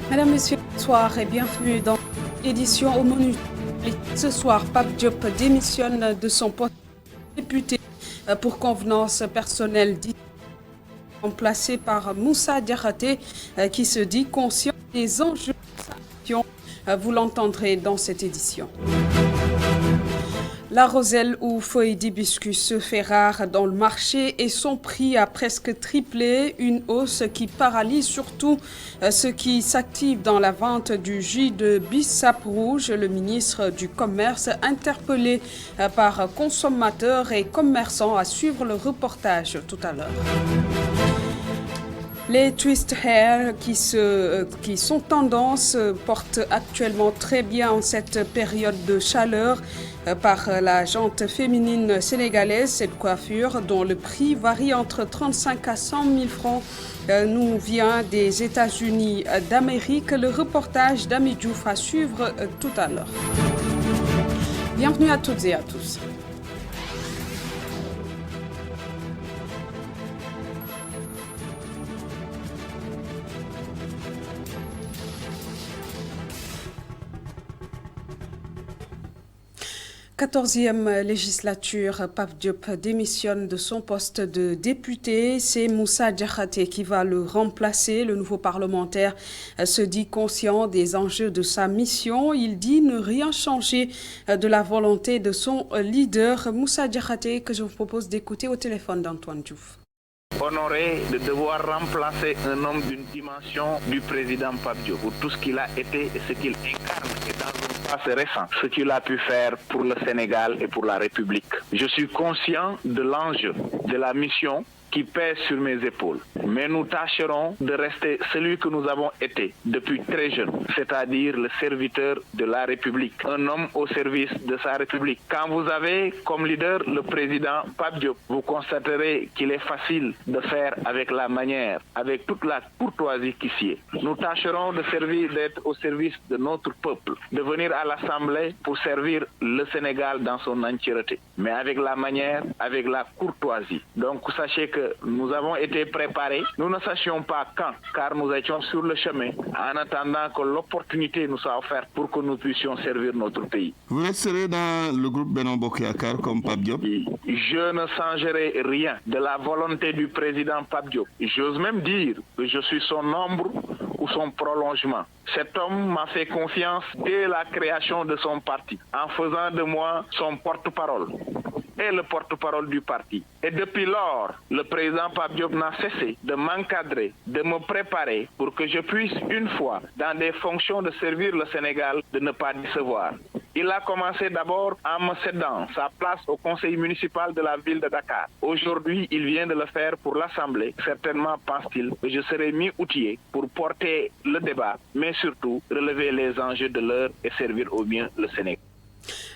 Mesdames, Messieurs, bonsoir et bienvenue dans l'édition au menu. Ce soir, Pape Diop démissionne de son poste de député pour convenance personnelle remplacé par Moussa Diakhaté qui se dit conscient des enjeux de sa mission. Vous l'entendrez dans cette édition. La roselle ou feuille d'hibiscus se fait rare dans le marché et son prix a presque triplé, une hausse qui paralyse surtout ceux qui s'activent dans la vente du jus de bissap rouge. Le ministre du Commerce, interpellé par consommateurs et commerçants, à suivre le reportage tout à l'heure. Les twist hair qui sont tendance portent actuellement très bien en cette période de chaleur par la gente féminine sénégalaise. Cette coiffure dont le prix varie entre 35 à 100 000 francs nous vient des États-Unis d'Amérique. Le reportage d'Ami Diouf à suivre tout à l'heure. Bienvenue à toutes et à tous. Quatorzième législature, Pape Diop démissionne de son poste de député. C'est Moussa Diakhaté qui va le remplacer. Le nouveau parlementaire se dit conscient des enjeux de sa mission. Il dit ne rien changer de la volonté de son leader, Moussa Diakhaté, que je vous propose d'écouter au téléphone d'Antoine Diouf. Honoré de devoir remplacer un homme d'une dimension du président Pape Diop pour tout ce qu'il a été et ce qu'il incarne et dans un passé récent, ce qu'il a pu faire pour le Sénégal et pour la République. Je suis conscient de l'enjeu de la mission qui pèse sur mes épaules. Mais nous tâcherons de rester celui que nous avons été depuis très jeune, c'est-à-dire le serviteur de la République, un homme au service de sa République. Quand vous avez comme leader le président Pape Diop, vous constaterez qu'il est facile de faire avec la manière, avec toute la courtoisie qui s'y est. Nous tâcherons d'être au service de notre peuple, de venir à l'Assemblée pour servir le Sénégal dans son entièreté, mais avec la manière, avec la courtoisie. Donc sachez que nous avons été préparés. Nous ne sachions pas quand, car nous étions sur le chemin, en attendant que l'opportunité nous soit offerte pour que nous puissions servir notre pays. Vous resterez dans le groupe Benno Bokk Yakaar comme Pape Diop? Je ne changerai rien de la volonté du président Pape Diop. J'ose même dire que je suis son ombre ou son prolongement. Cet homme m'a fait confiance dès la création de son parti, en faisant de moi son porte-parole et le porte-parole du parti. Et depuis lors, le président Pape Diop n'a cessé de m'encadrer, de me préparer pour que je puisse, une fois, dans des fonctions de servir le Sénégal, de ne pas décevoir. Il a commencé d'abord en me cédant sa place au conseil municipal de la ville de Dakar. Aujourd'hui, il vient de le faire pour l'Assemblée. Certainement pense-t-il que je serai mis outillé pour porter le débat, mais surtout relever les enjeux de l'heure et servir au mieux le Sénégal.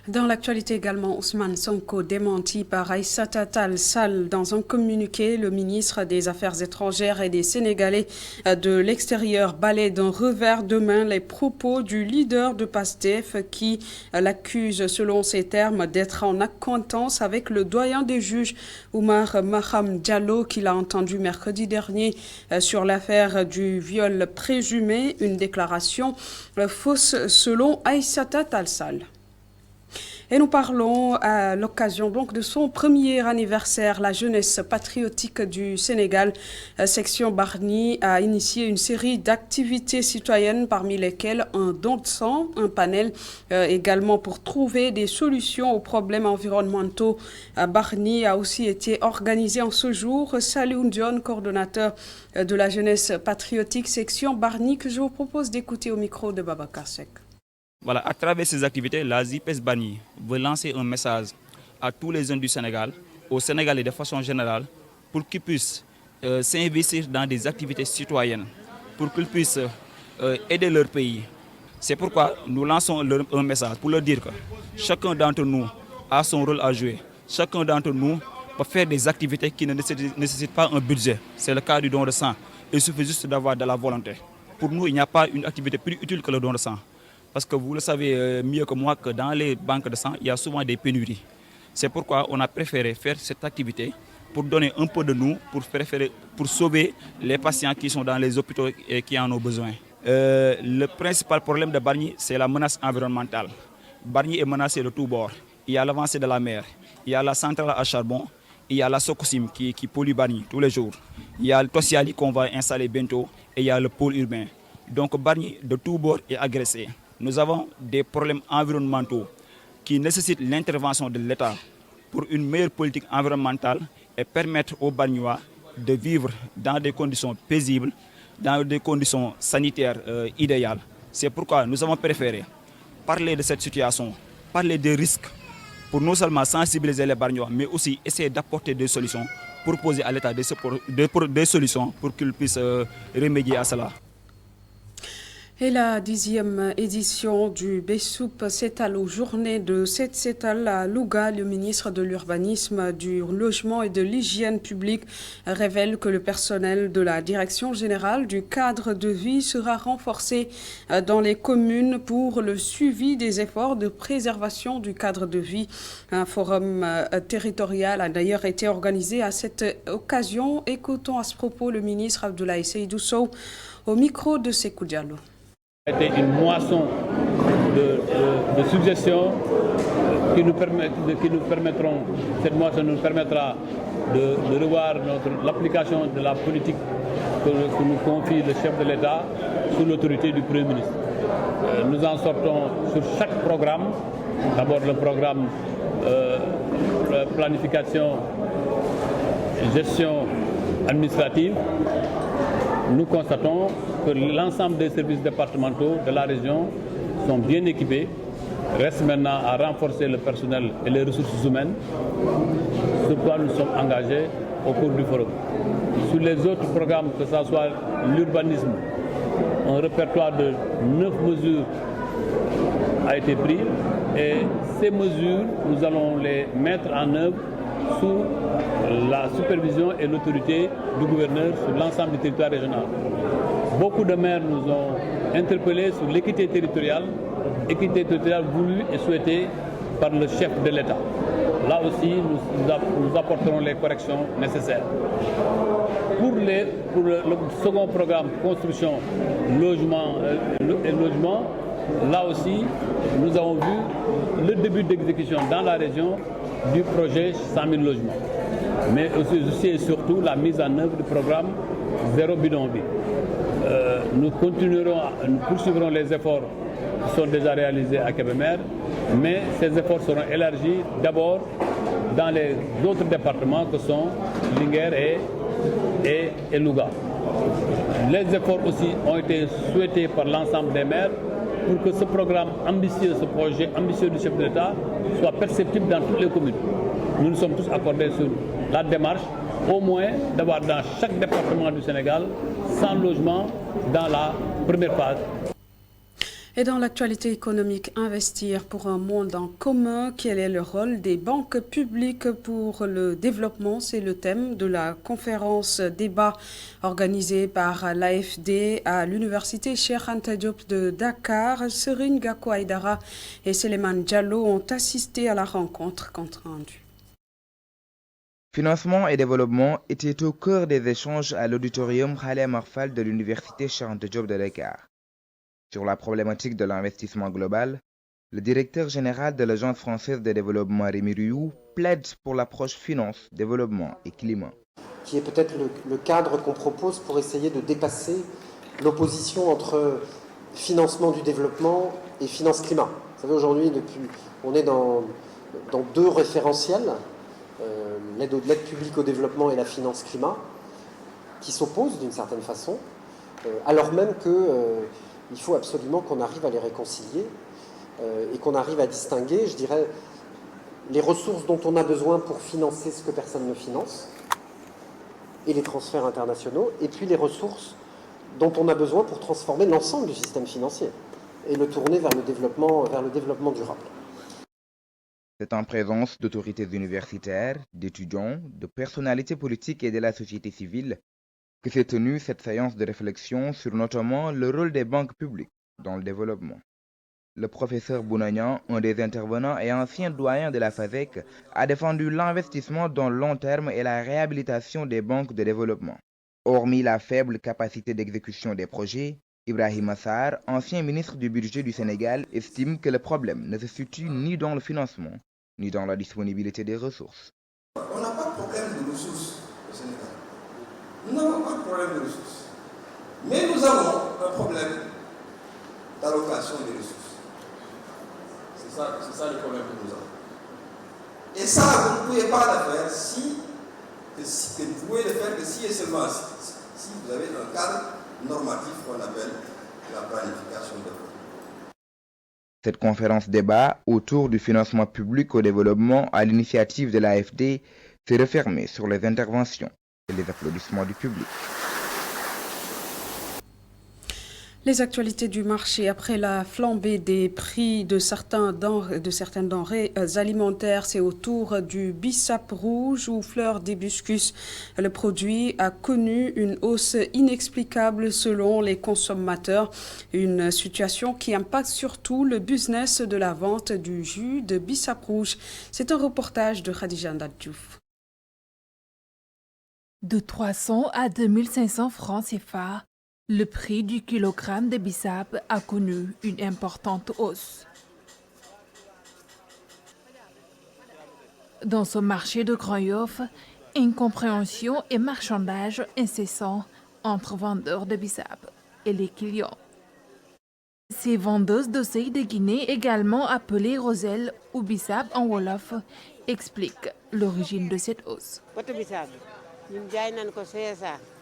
Dans l'actualité également, Ousmane Sonko démenti par Aïssata Tall Sall dans un communiqué. Le ministre des Affaires étrangères et des Sénégalais de l'extérieur balaie d'un revers de main les propos du leader de PASTEF qui l'accuse, selon ses termes, d'être en accointance avec le doyen des juges Oumar Maham Diallo, qu'il a entendu mercredi dernier sur l'affaire du viol présumé. Une déclaration fausse selon Aïssata Tall Sall. Et nous parlons à l'occasion donc de son premier anniversaire. La jeunesse patriotique du Sénégal, section Bargny, a initié une série d'activités citoyennes, parmi lesquelles un don de sang, un panel également pour trouver des solutions aux problèmes environnementaux. Bargny a aussi été organisé en ce jour. Saliou Ndione, coordonnateur de la jeunesse patriotique, section Bargny, que je vous propose d'écouter au micro de Babacar Seck. Voilà, à travers ces activités, la ZIPES Bargny veut lancer un message à tous les jeunes du Sénégal, aux Sénégalais de façon générale, pour qu'ils puissent s'investir dans des activités citoyennes, pour qu'ils puissent aider leur pays. C'est pourquoi nous lançons un message pour leur dire que chacun d'entre nous a son rôle à jouer. Chacun d'entre nous peut faire des activités qui ne nécessitent pas un budget. C'est le cas du don de sang. Il suffit juste d'avoir de la volonté. Pour nous, il n'y a pas une activité plus utile que le don de sang. Parce que vous le savez mieux que moi que dans les banques de sang, il y a souvent des pénuries. C'est pourquoi on a préféré faire cette activité pour donner un peu de nous, pour sauver les patients qui sont dans les hôpitaux et qui en ont besoin. Le principal problème de Bargny, c'est la menace environnementale. Bargny est menacé de tous bords. Il y a l'avancée de la mer, il y a la centrale à charbon, il y a la Sococim qui pollue Bargny tous les jours. Il y a le Tossiali qu'on va installer bientôt et il y a le pôle urbain. Donc Bargny de tous bords est agressé. Nous avons des problèmes environnementaux qui nécessitent l'intervention de l'État pour une meilleure politique environnementale et permettre aux Bargnois de vivre dans des conditions paisibles, dans des conditions sanitaires idéales. C'est pourquoi nous avons préféré parler de cette situation, parler des risques pour non seulement sensibiliser les Bargnois, mais aussi essayer d'apporter des solutions, proposer à l'État des solutions pour qu'il puisse remédier à cela. Et la 10e édition du BESUP s'étale aux journées de cette s'étale à Louga. Le ministre de l'Urbanisme, du Logement et de l'Hygiène publique révèle que le personnel de la Direction générale du cadre de vie sera renforcé dans les communes pour le suivi des efforts de préservation du cadre de vie. Un forum territorial a d'ailleurs été organisé à cette occasion. Écoutons à ce propos le ministre Abdoulaye Seydou Sow au micro de Sékou Diallo. C'était une moisson de suggestions qui nous permettront, cette moisson nous permettra de revoir l'application de la politique que nous confie le chef de l'État sous l'autorité du Premier ministre. Nous en sortons sur chaque programme, d'abord le programme planification et gestion administrative. Nous constatons que l'ensemble des services départementaux de la région sont bien équipés. Reste maintenant à renforcer le personnel et les ressources humaines, sur quoi nous sommes engagés au cours du forum. Sur les autres programmes, que ce soit l'urbanisme, un répertoire de 9 mesures a été pris et ces mesures, nous allons les mettre en œuvre sous la supervision et l'autorité du gouverneur sur l'ensemble du territoire régional. Beaucoup de maires nous ont interpellés sur l'équité territoriale voulue et souhaitée par le chef de l'État. Là aussi, nous apporterons les corrections nécessaires. Pour le second programme, construction, logement et logement, là aussi, nous avons vu le début d'exécution dans la région du projet 100 000 logements. Mais aussi et surtout la mise en œuvre du programme Zéro bidonville. Nous poursuivrons les efforts qui sont déjà réalisés à Kébémer, mais ces efforts seront élargis d'abord dans les autres départements que sont Linguère et Louga. Les efforts aussi ont été souhaités par l'ensemble des maires pour que ce programme ambitieux, ce projet ambitieux du chef de l'État soit perceptible dans toutes les communes. Nous nous sommes tous accordés sur la démarche, au moins d'avoir dans chaque département du Sénégal 100 logements dans la première phase. Et dans l'actualité économique, investir pour un monde en commun, quel est le rôle des banques publiques pour le développement? C'est le thème de la conférence débat organisée par l'AFD à l'université Cheikh Anta Diop de Dakar. Serigne Gakou Aïdara et Souleymane Diallo ont assisté à la rencontre. Compte rendu. Financement et développement étaient au cœur des échanges à l'auditorium Khaled Marfal de l'université Cheikh Anta Diop de Dakar. Sur la problématique de l'investissement global, le directeur général de l'Agence française de développement, Rémi Rioux, plaide pour l'approche finance, développement et climat. Qui est peut-être le cadre qu'on propose pour essayer de dépasser l'opposition entre financement du développement et finance climat. Vous savez, aujourd'hui, on est dans deux référentiels, l'aide publique au développement et la finance climat, qui s'opposent d'une certaine façon, alors même que il faut absolument qu'on arrive à les réconcilier et qu'on arrive à distinguer, je dirais, les ressources dont on a besoin pour financer ce que personne ne finance et les transferts internationaux, et puis les ressources dont on a besoin pour transformer l'ensemble du système financier et le tourner vers le développement durable. C'est en présence d'autorités universitaires, d'étudiants, de personnalités politiques et de la société civile que s'est tenue cette séance de réflexion sur notamment le rôle des banques publiques dans le développement. Le professeur Bounagnan, un des intervenants et ancien doyen de la FASEC, a défendu l'investissement dans le long terme et la réhabilitation des banques de développement. Hormis la faible capacité d'exécution des projets, Ibrahim Assar, ancien ministre du budget du Sénégal, estime que le problème ne se situe ni dans le financement, ni dans la disponibilité des ressources. On n'a pas de problème de ressources au Sénégal. Nous n'avons pas de problème de ressources. Mais nous avons un problème d'allocation des ressources. C'est ça le problème que nous avons. Et ça, vous ne pouvez pas le faire vous pouvez le faire que si et seulement si vous avez un cadre normatif qu'on appelle la planification de l'eau. Cette conférence débat autour du financement public au développement à l'initiative de l'AFD s'est refermée sur les interventions et les applaudissements du public. Les actualités du marché après la flambée des prix de certaines denrées alimentaires, c'est autour du bissap rouge ou fleur d'hibiscus. Le produit a connu une hausse inexplicable selon les consommateurs, une situation qui impacte surtout le business de la vente du jus de bissap rouge. C'est un reportage de Khadija Ndadjouf. De 300 à 2500 francs CFA. Le prix du kilogramme de bissap a connu une importante hausse. Dans ce marché de Grand Yoff, incompréhension et marchandage incessant entre vendeurs de bissap et les clients. Ces vendeuses d'oseille de Guinée, également appelées roselle ou bissap en wolof, expliquent l'origine de cette hausse.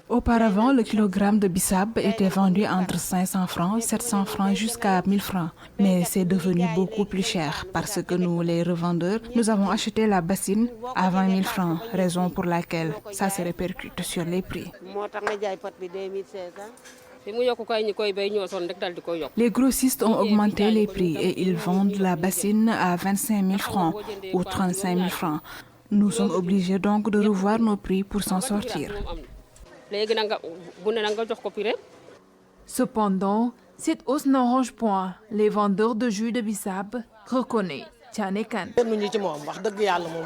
Auparavant, le kilogramme de bissap était vendu entre 500 francs, 700 francs jusqu'à 1000 francs. Mais c'est devenu beaucoup plus cher parce que nous, les revendeurs, nous avons acheté la bassine à 20 000 francs, raison pour laquelle ça se répercute sur les prix. Les grossistes ont augmenté les prix et ils vendent la bassine à 25 000 francs ou 35 000 francs. Nous sommes obligés donc de revoir nos prix pour s'en sortir. Cependant, cette hausse n'arrange point les vendeurs de jus de bissap, reconnaît Tchanekan.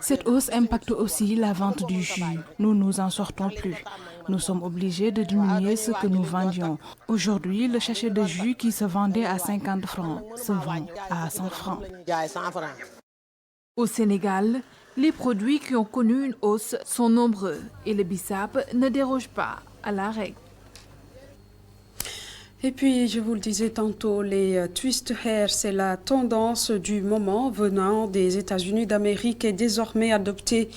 Cette hausse impacte aussi la vente du jus. Nous nous en sortons plus. Nous sommes obligés de diminuer ce que nous vendions. Aujourd'hui, le sachet de jus qui se vendait à 50 francs se vend à 100 francs. Au Sénégal, les produits qui ont connu une hausse sont nombreux et le bissap ne déroge pas à la règle. Et puis, je vous le disais tantôt, les twist hair, c'est la tendance du moment venant des États-Unis d'Amérique et désormais adoptée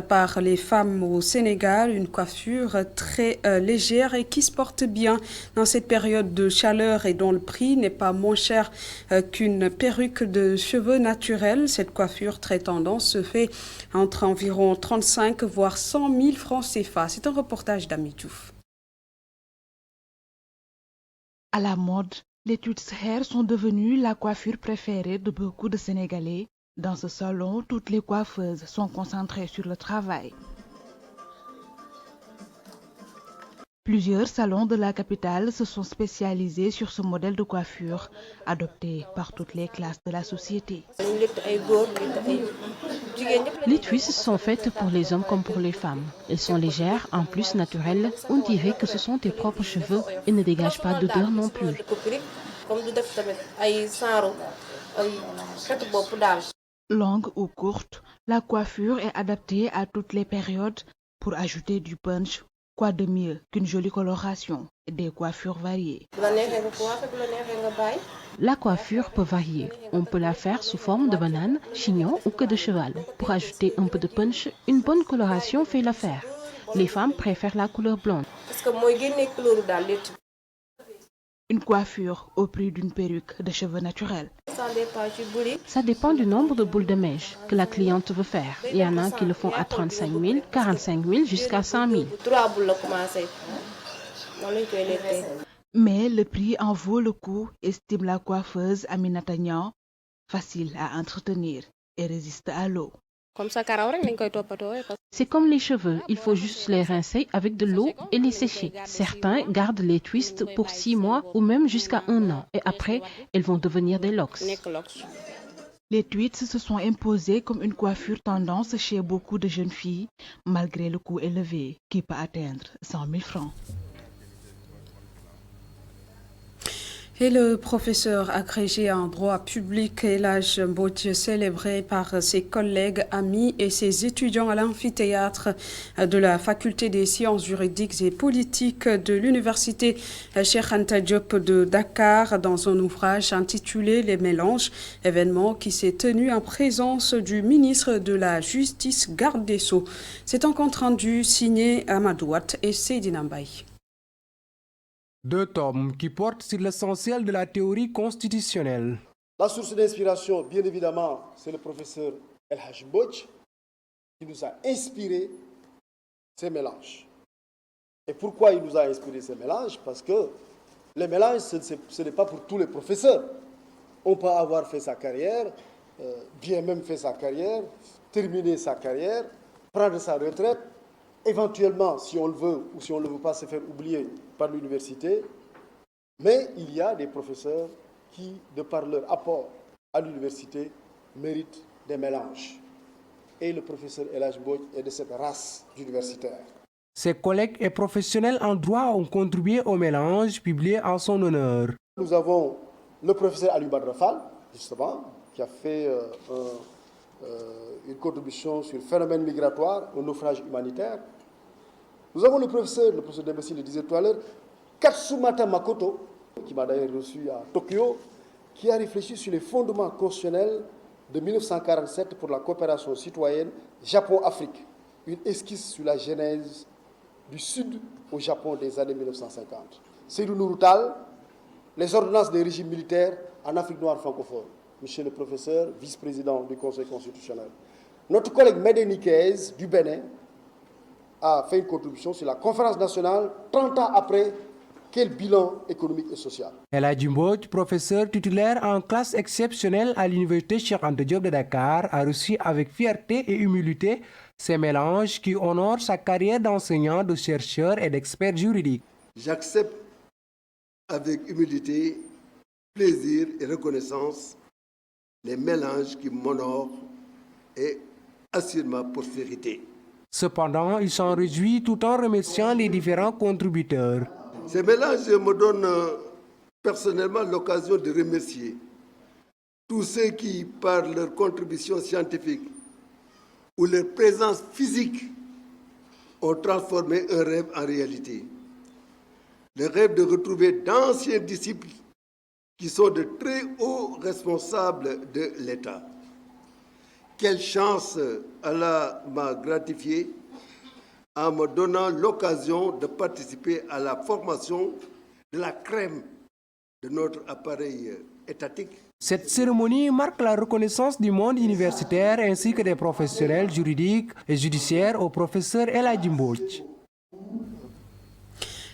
par les femmes au Sénégal. Une coiffure très légère et qui se porte bien dans cette période de chaleur et dont le prix n'est pas moins cher qu'une perruque de cheveux naturels. Cette coiffure très tendance se fait entre environ 35 voire 100 000 francs CFA. C'est un reportage d'Ami Diouf. À la mode, les twist hair sont devenus la coiffure préférée de beaucoup de Sénégalais. Dans ce salon, toutes les coiffeuses sont concentrées sur le travail. Plusieurs salons de la capitale se sont spécialisés sur ce modèle de coiffure, adopté par toutes les classes de la société. Les twists sont faites pour les hommes comme pour les femmes. Elles sont légères, en plus naturelles. On dirait que ce sont tes propres cheveux et ne dégagent pas d'odeur non plus. Longue ou courte, la coiffure est adaptée à toutes les périodes pour ajouter du punch. Quoi de mieux qu'une jolie coloration et des coiffures variées? La coiffure peut varier. On peut la faire sous forme de banane, chignon ou queue de cheval. Pour ajouter un peu de punch, une bonne coloration fait l'affaire. Les femmes préfèrent la couleur blonde. Une coiffure au prix d'une perruque de cheveux naturels. Ça dépend du nombre de boules de mèche que la cliente veut faire. Il y en a qui le font à 35 000, 45 000 jusqu'à 100 000. Mais le prix en vaut le coup, estime la coiffeuse Aminata Niang, facile à entretenir et résiste à l'eau. C'est comme les cheveux, il faut juste les rincer avec de l'eau et les sécher. Certains gardent les twists pour 6 mois ou même jusqu'à 1 an et après, elles vont devenir des locks. Les twists se sont imposés comme une coiffure tendance chez beaucoup de jeunes filles, malgré le coût élevé qui peut atteindre 100 000 francs. Et le professeur agrégé en droit public Elhadj Mbodj, célébré par ses collègues, amis et ses étudiants à l'amphithéâtre de la faculté des sciences juridiques et politiques de l'université Cheikh Anta Diop de Dakar dans un ouvrage intitulé Les mélanges, événement qui s'est tenu en présence du ministre de la Justice, garde des Sceaux. C'est un compte rendu signé Amadou Watt et Seydina Mbaye. 2 tomes qui portent sur l'essentiel de la théorie constitutionnelle. La source d'inspiration, bien évidemment, c'est le professeur Elhadj Mbodj qui nous a inspiré ces mélanges. Et pourquoi il nous a inspiré ces mélanges? Parce que les mélanges, ce n'est pas pour tous les professeurs. On peut avoir fait sa carrière, bien même fait sa carrière, terminer sa carrière, prendre sa retraite, éventuellement, si on le veut ou si on ne le veut pas, se faire oublier par l'université. Mais il y a des professeurs qui, de par leur apport à l'université, méritent des mélanges. Et le professeur Elhadj Mbodj est de cette race d'universitaires. Ses collègues et professionnels en droit ont contribué au mélange publié en son honneur. Nous avons le professeur Ali Badra Fall, justement, qui a fait une contribution sur le phénomène migratoire, un naufrage humanitaire. Nous avons le professeur Dembessi le disait tout à l'heure, Katsumata Makoto, qui m'a d'ailleurs reçu à Tokyo, qui a réfléchi sur les fondements constitutionnels de 1947 pour la coopération citoyenne Japon-Afrique, une esquisse sur la genèse du Sud au Japon des années 1950. Seydou Nourou Tall, les ordonnances des régimes militaires en Afrique noire francophone. Monsieur le professeur, vice-président du Conseil constitutionnel. Notre collègue Médéniquez du Bénin a fait une contribution sur la conférence nationale 30 ans après. Quel bilan économique et social? Elhadj Mbodj, professeur titulaire en classe exceptionnelle à l'université Cheikh Anta Diop de Dakar, a reçu avec fierté et humilité ces mélanges qui honorent sa carrière d'enseignant, de chercheur et d'expert juridique. J'accepte avec humilité, plaisir et reconnaissance les mélanges qui m'honorent et assurent ma prospérité. Cependant, il s'en réjouit tout en remerciant les différents contributeurs. Ces mélanges me donnent personnellement l'occasion de remercier tous ceux qui, par leur contribution scientifique ou leur présence physique, ont transformé un rêve en réalité. Le rêve de retrouver d'anciens disciples qui sont de très hauts responsables de l'État. Quelle chance Allah m'a gratifié en me donnant l'occasion de participer à la formation de la crème de notre appareil étatique. Cette cérémonie marque la reconnaissance du monde universitaire ainsi que des professionnels juridiques et judiciaires au professeur Elhadj Mbodj.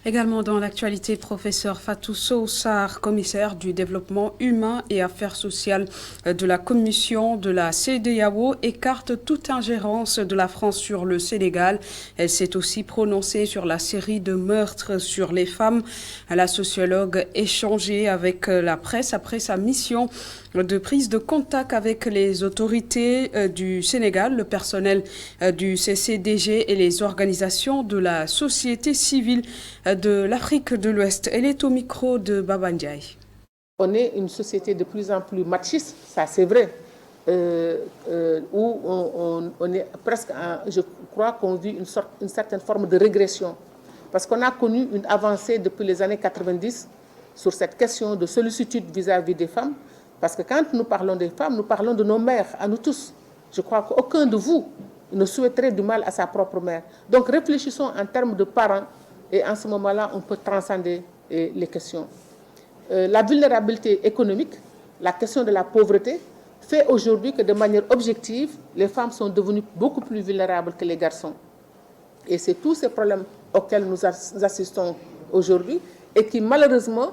Également dans l'actualité, professeur Fatou Sow Sarr, commissaire du développement humain et affaires sociales de la commission de la CEDEAO, écarte toute ingérence de la France sur le Sénégal. Elle s'est aussi prononcée sur la série de meurtres sur les femmes. La sociologue échangé avec la presse après sa mission de prise de contact avec les autorités du Sénégal, le personnel du CCDG et les organisations de la société civile de l'Afrique de l'Ouest. Elle est au micro de Baba Ndiaye. On est une société de plus en plus machiste, ça c'est vrai, où on est presque, je crois qu'on vit une certaine forme de régression. Parce qu'on a connu une avancée depuis les années 90 sur cette question de sollicitude vis-à-vis des femmes. Parce que quand nous parlons des femmes, nous parlons de nos mères, à nous tous. Je crois qu'aucun de vous ne souhaiterait du mal à sa propre mère. Donc réfléchissons en termes de parents et en ce moment-là, on peut transcender les questions. La vulnérabilité économique, la question de la pauvreté, fait aujourd'hui que de manière objective, les femmes sont devenues beaucoup plus vulnérables que les garçons. Et c'est tous ces problèmes auxquels nous assistons aujourd'hui et qui malheureusement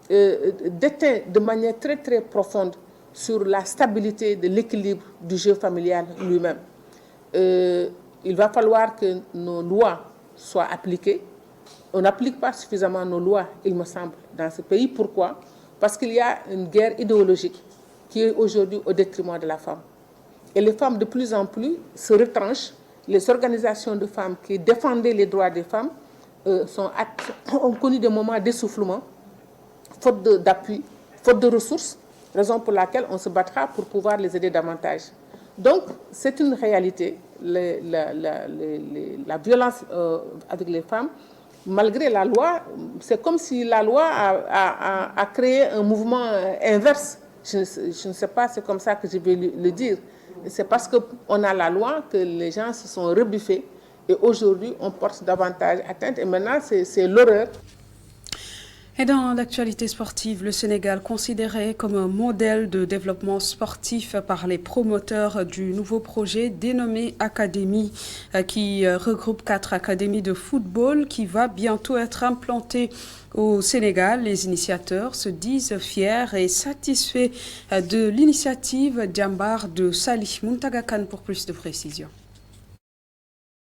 déteint de manière très très profonde sur la stabilité de l'équilibre du jeu familial lui-même. il va falloir que nos lois soient appliquées. On n'applique pas suffisamment nos lois, il me semble, dans ce pays. Pourquoi? Parce qu'il y a une guerre idéologique qui est aujourd'hui au détriment de la femme. Et les femmes, de plus en plus, se retranchent. Les organisations de femmes qui défendaient les droits des femmes ont connu des moments d'essoufflement, faute d'appui, faute de ressources, raison pour laquelle on se battra pour pouvoir les aider davantage. Donc, c'est une réalité. La violence avec les femmes, malgré la loi, c'est comme si la loi a créé un mouvement inverse. Je ne sais pas, c'est comme ça que je vais le dire. C'est parce qu'on a la loi que les gens se sont rebuffés et aujourd'hui on porte davantage atteinte et maintenant c'est l'horreur. Et dans l'actualité sportive, le Sénégal, considéré comme un modèle de développement sportif par les promoteurs du nouveau projet dénommé Académie, qui regroupe 4 académies de football qui va bientôt être implantées au Sénégal. Les initiateurs se disent fiers et satisfaits de l'initiative Djambar de Salih Muntagakan pour plus de précisions.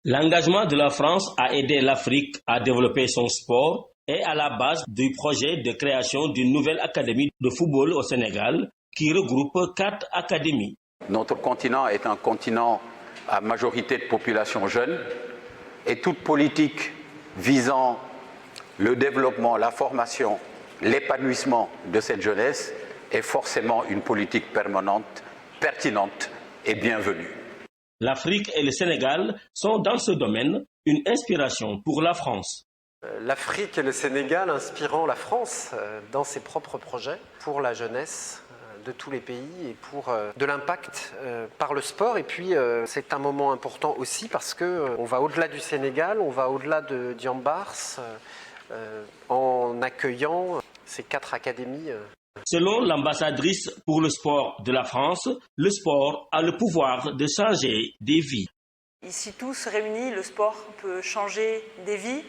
L'engagement de la France à aider l'Afrique à développer son sport est à la base du projet de création d'une nouvelle académie de football au Sénégal qui regroupe 4 académies. Notre continent est un continent à majorité de population jeune et toute politique visant le développement, la formation, l'épanouissement de cette jeunesse est forcément une politique permanente, pertinente et bienvenue. L'Afrique et le Sénégal sont dans ce domaine une inspiration pour la France. L'Afrique et le Sénégal inspirant la France dans ses propres projets pour la jeunesse de tous les pays et pour de l'impact par le sport. Et puis c'est un moment important aussi parce qu'on va au-delà du Sénégal, on va au-delà de Djambars en accueillant ces 4 académies. Selon l'ambassadrice pour le sport de la France, le sport a le pouvoir de changer des vies. Ici tous réunis, le sport peut changer des vies.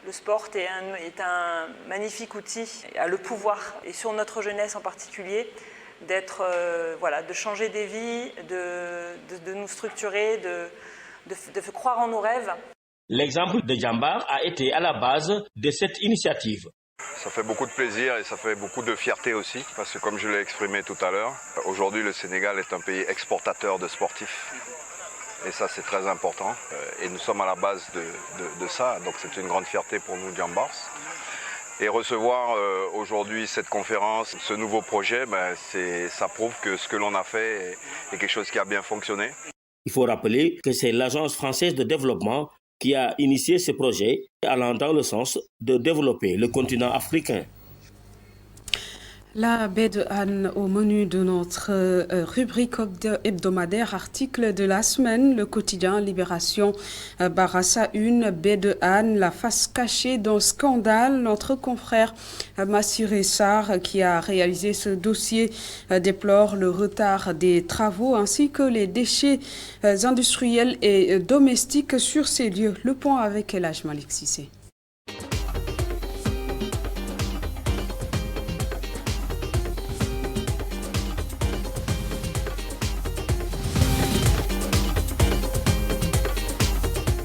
Le sport est un magnifique outil, a le pouvoir, et sur notre jeunesse en particulier, de changer des vies, de nous structurer, de croire en nos rêves. L'exemple de Djambar a été à la base de cette initiative. Ça fait beaucoup de plaisir et ça fait beaucoup de fierté aussi, parce que comme je l'ai exprimé tout à l'heure, aujourd'hui le Sénégal est un pays exportateur de sportifs. Et ça, c'est très important. Et nous sommes à la base de ça. Donc, c'est une grande fierté pour nous, Djambars. Et recevoir aujourd'hui cette conférence, ce nouveau projet, ça prouve que ce que l'on a fait est quelque chose qui a bien fonctionné. Il faut rappeler que c'est l'Agence française de développement qui a initié ce projet allant dans le sens de développer le continent africain. La baie de Han au menu de notre rubrique hebdomadaire article de la semaine, le quotidien Libération Barassa 1, baie de Han, la face cachée d'un scandale. Notre confrère Massiré Sarr, qui a réalisé ce dossier, déplore le retard des travaux ainsi que les déchets industriels et domestiques sur ces lieux. Le point avec Elhaj Malik Sissé.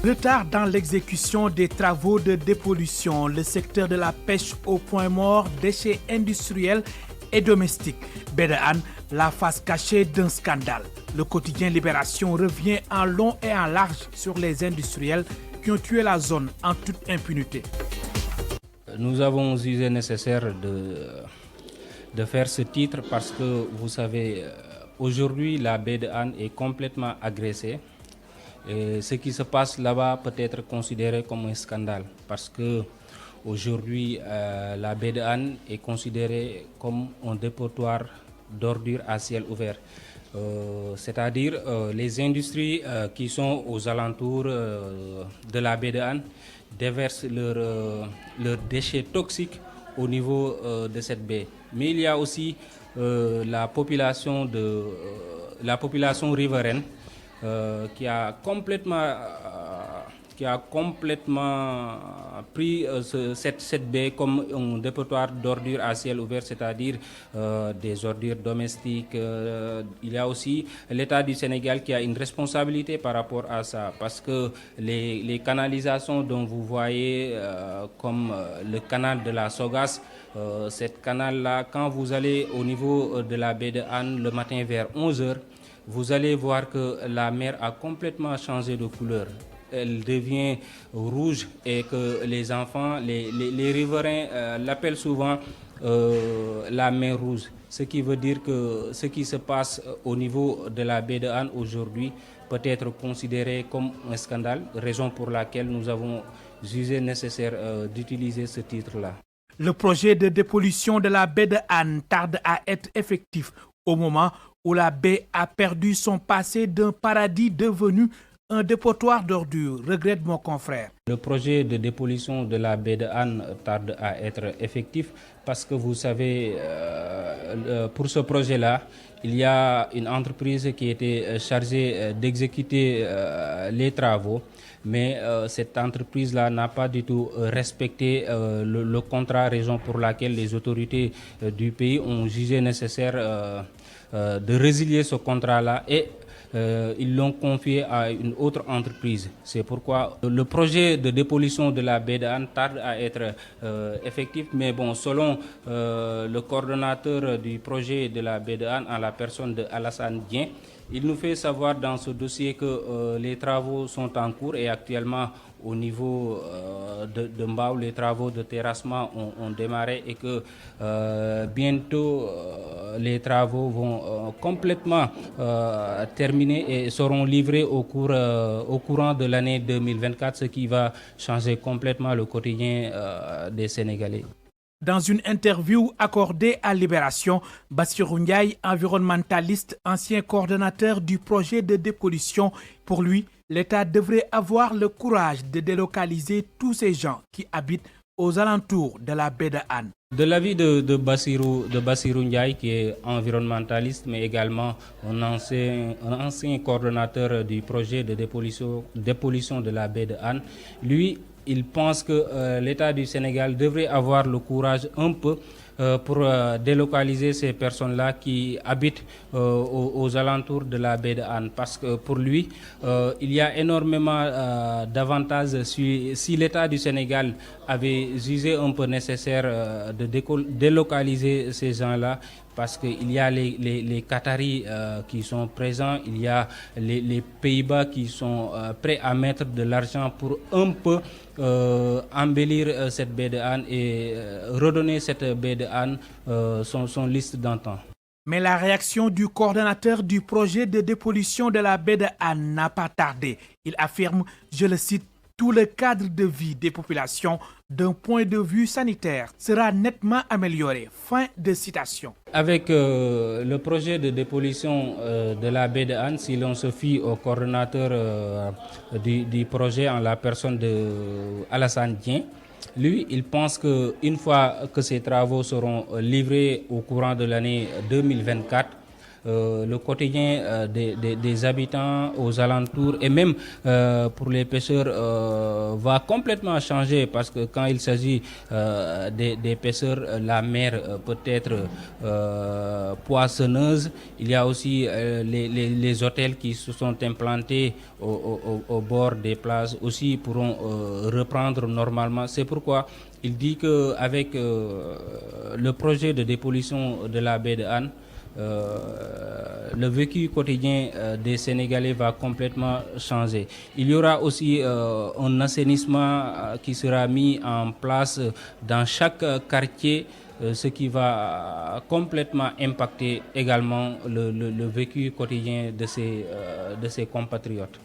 Retard dans l'exécution des travaux de dépollution, le secteur de la pêche au point mort, déchets industriels et domestiques. Baie de Han, la face cachée d'un scandale. Le quotidien Libération revient en long et en large sur les industriels qui ont tué la zone en toute impunité. Nous avons jugé nécessaire de faire ce titre parce que, vous savez, aujourd'hui, la baie de Han est complètement agressée. Et ce qui se passe là-bas peut être considéré comme un scandale parce que aujourd'hui la baie de Han est considérée comme un dépotoir d'ordures à ciel ouvert. C'est-à-dire les industries qui sont aux alentours de la baie de Han déversent leurs déchets toxiques au niveau de cette baie. Mais il y a aussi la population riveraine qui a complètement qui a complètement pris cette baie comme un dépotoir d'ordures à ciel ouvert, c'est-à-dire des ordures domestiques. Il y a aussi l'État du Sénégal qui a une responsabilité par rapport à ça, parce que les canalisations dont vous voyez, comme le canal de la Sogas, cette canal-là, quand vous allez au niveau de la baie de Hann le matin vers 11h, vous allez voir que la mer a complètement changé de couleur. Elle devient rouge et que les enfants, les riverains l'appellent souvent la mer rouge. Ce qui veut dire que ce qui se passe au niveau de la baie de Hann aujourd'hui peut être considéré comme un scandale, raison pour laquelle nous avons jugé nécessaire d'utiliser ce titre-là. Le projet de dépollution de la baie de Hann tarde à être effectif au moment où la baie a perdu son passé d'un paradis devenu un dépotoir d'ordures, regrette mon confrère. Le projet de dépollution de la baie de Hann tarde à être effectif parce que vous savez, pour ce projet-là, il y a une entreprise qui était chargée d'exécuter les travaux, mais cette entreprise-là n'a pas du tout respecté le contrat, raison pour laquelle les autorités du pays ont jugé nécessaire de résilier ce contrat-là et ils l'ont confié à une autre entreprise. C'est pourquoi le projet de dépollution de la baie de Hann tarde à être effectif, mais bon, selon le coordonnateur du projet de la baie de Hann, en la personne de Alassane Dien, il nous fait savoir dans ce dossier que les travaux sont en cours et actuellement au niveau de Mbao, les travaux de terrassement ont démarré et que bientôt les travaux vont complètement terminer et seront livrés au courant de l'année 2024, ce qui va changer complètement le quotidien des Sénégalais. Dans une interview accordée à Libération, Bassirou Ndiaye, environnementaliste, ancien coordonnateur du projet de dépollution, pour lui, l'État devrait avoir le courage de délocaliser tous ces gens qui habitent aux alentours de la baie de Hann. De l'avis de Bassirou Ndiaye, qui est environnementaliste, mais également un ancien coordonnateur du projet de dépollution de la baie de Hann, lui, il pense que l'État du Sénégal devrait avoir le courage un peu pour délocaliser ces personnes-là qui habitent aux alentours de la baie de Hann. Parce que pour lui, il y a énormément d'avantages si l'État du Sénégal avait jugé un peu nécessaire de délocaliser ces gens-là. Parce qu'il y a les Qataris qui sont présents, il y a les Pays-Bas qui sont prêts à mettre de l'argent pour un peu embellir cette baie de Hann et redonner cette baie de Hann son liste d'antan. Mais la réaction du coordonnateur du projet de dépollution de la baie de Hann n'a pas tardé. Il affirme, je le cite, tout le cadre de vie des populations d'un point de vue sanitaire sera nettement amélioré. Fin de citation. Avec le projet de dépollution de la baie de Hann, si l'on se fie au coordonnateur du projet en la personne de Alassane Dien, lui, il pense qu'une fois que ces travaux seront livrés au courant de l'année 2024, le quotidien des habitants aux alentours et même pour les pêcheurs va complètement changer parce que quand il s'agit des pêcheurs, la mer peut être poissonneuse. Il y a aussi les hôtels qui se sont implantés au bord des plages aussi pourront reprendre normalement. C'est pourquoi il dit qu'avec le projet de dépollution de la baie de Hann, le vécu quotidien des Sénégalais va complètement changer. Il y aura aussi un assainissement qui sera mis en place dans chaque quartier, ce qui va complètement impacter également le vécu quotidien de ses compatriotes.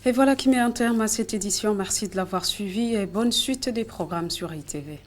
Et voilà qui met un terme à cette édition. Merci de l'avoir suivi et bonne suite des programmes sur ITV.